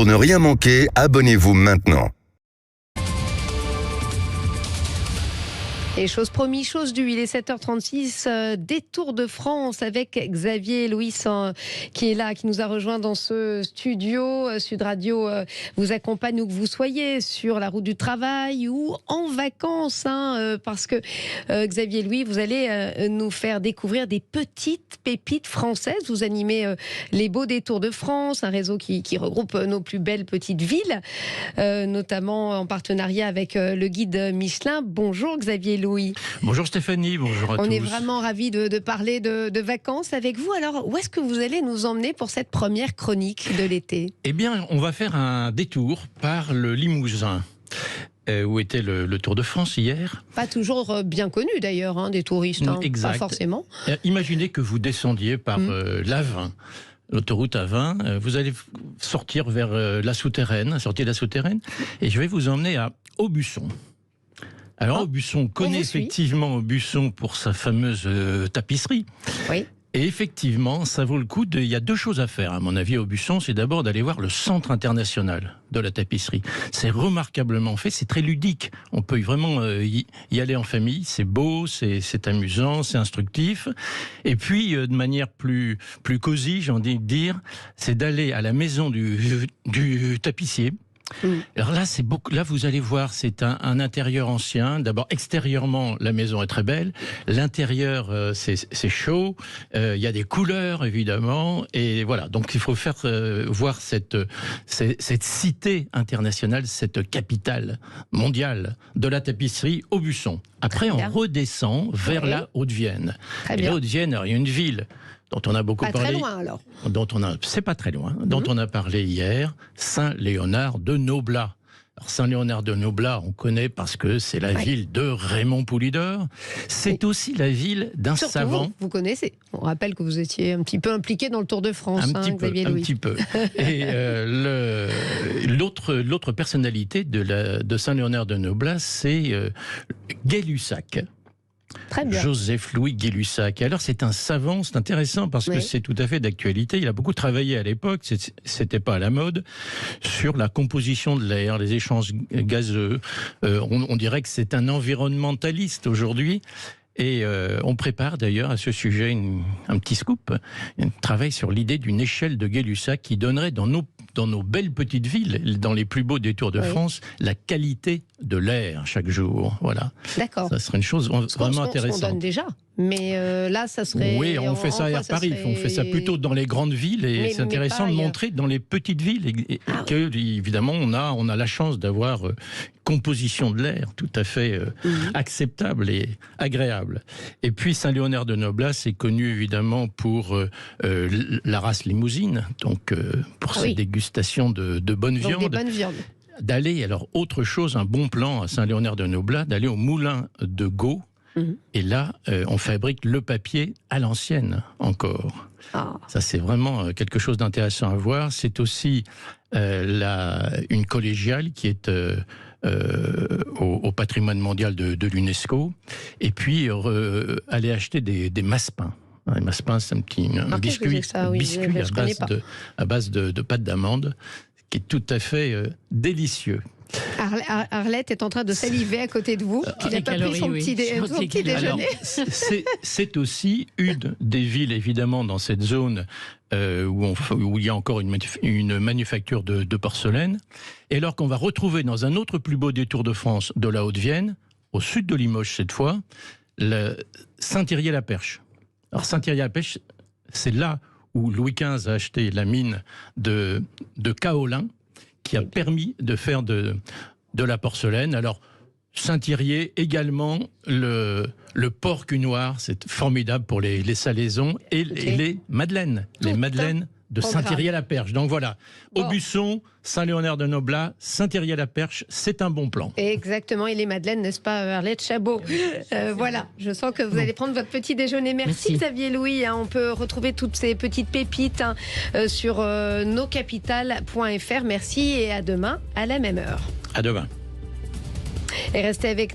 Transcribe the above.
Pour ne rien manquer, abonnez-vous maintenant. Et chose promis, chose due, il est 7h36, détour de France avec Xavier Louis qui est là, qui nous a rejoint dans ce studio. Sud Radio vous accompagne où que vous soyez, sur la route du travail ou en vacances, parce que Xavier Louis, vous allez nous faire découvrir des petites pépites françaises. Vous animez les Beaux Détours de France, un réseau qui regroupe nos plus belles petites villes, notamment en partenariat avec le guide Michelin. Bonjour Xavier Louis. Bonjour Stéphanie, bonjour à tous. On est vraiment ravis de parler de vacances avec vous. Alors, où est-ce que vous allez nous emmener pour cette première chronique de l'été ? Eh bien, on va faire un détour par le Limousin. Où était le Tour de France hier. Pas toujours bien connu d'ailleurs, des touristes, exact. Pas forcément. Imaginez que vous descendiez par l'A20, l'autoroute A20, vous allez sortir vers la souterraine, sortir de la souterraine, et je vais vous emmener à Aubusson. Alors Aubusson connaît effectivement Aubusson pour sa fameuse tapisserie. Oui. Et effectivement, ça vaut le coup. Il y a deux choses à faire, à mon avis, à Aubusson. C'est d'abord d'aller voir le centre international de la tapisserie. C'est remarquablement fait, c'est très ludique. On peut vraiment y aller en famille. C'est beau, c'est amusant, c'est instructif. Et puis, de manière plus cosy, j'ai envie de dire, c'est d'aller à la maison du tapissier. Alors là, là, vous allez voir, c'est un intérieur ancien. D'abord, extérieurement, la maison est très belle. L'intérieur, c'est chaud. Il y a des couleurs, évidemment. Et voilà, donc il faut faire voir cette cité internationale, cette capitale mondiale de la tapisserie, Aubusson. Après, on redescend vers la Haute-Vienne. Et la Haute-Vienne, il y a une ville dont on a beaucoup parlé. Très loin, alors. C'est pas très loin. Dont on a parlé hier, Saint-Léonard de Noblat. Alors Saint-Léonard de Noblat, on connaît parce que c'est la ville de Raymond Poulidor. C'est aussi la ville d'un savant. Vous connaissez. On rappelle que vous étiez un petit peu impliqué dans le Tour de France, Xavier Louis. Un petit peu. Et l'autre personnalité de Saint-Léonard de Noblat, c'est Gay-Lussac. Très bien. Joseph-Louis Gay-Lussac. Alors c'est un savant, c'est intéressant parce que c'est tout à fait d'actualité. Il a beaucoup travaillé à l'époque, c'était pas à la mode, sur la composition de l'air, les échanges gazeux. On dirait que c'est un environnementaliste aujourd'hui. Et on prépare d'ailleurs à ce sujet un petit scoop, un travail sur l'idée d'une échelle de Gay-Lussac qui donnerait dans nos belles petites villes, dans les plus beaux détours de France, la qualité de l'air chaque jour. Voilà. D'accord. Ça serait une chose vraiment intéressante. Ce qu'on donne déjà. Mais là, ça serait... Oui, on fait ça à Paris. On fait ça plutôt dans les grandes villes. Et c'est intéressant de montrer dans les petites villes que, évidemment, on a la chance d'avoir une composition de l'air tout à fait acceptable et agréable. Et puis, Saint-Léonard de Noblat, c'est connu évidemment pour la race limousine, donc pour ses dégustations de bonne viande. Des bonnes viandes. D'aller, alors, autre chose, un bon plan à Saint-Léonard de Noblat, d'aller au moulin de Gau. Et là, on fabrique le papier à l'ancienne encore. Ça, c'est vraiment quelque chose d'intéressant à voir. C'est aussi une collégiale qui est au patrimoine mondial de l'UNESCO. Et puis, aller acheter des massepains. Les massepains, c'est un biscuit à base de pâte d'amande qui est tout à fait délicieux. Arlette est en train de saliver à côté de vous, qui n'a pas pris son petit déjeuner. C'est aussi une des villes, évidemment, dans cette zone où il y a encore une manufacture de porcelaine. Et alors qu'on va retrouver dans un autre plus beau détour de France, de la Haute-Vienne, au sud de Limoges cette fois, Saint-Thirier-la-Perche. Alors Saint-Thirier-la-Perche, c'est là où Louis XV a acheté la mine de kaolin, qui a permis de faire de la porcelaine. Alors, Saint-Thirier également, le porc cunoir, c'est formidable pour les salaisons, et les madeleines. Les madeleines de Saint-Thirier-la-Perche. Donc voilà, Aubusson, Saint-Léonard de Noblat, Saint-Thirier-la-Perche, c'est un bon plan. Exactement, et les madeleines, n'est-ce pas, Arlette Chabot? Voilà, je sens que vous allez prendre votre petit déjeuner. Merci. Xavier Louis. On peut retrouver toutes ces petites pépites sur noscapitales.fr. Merci et à demain à la même heure. À demain. Et restez avec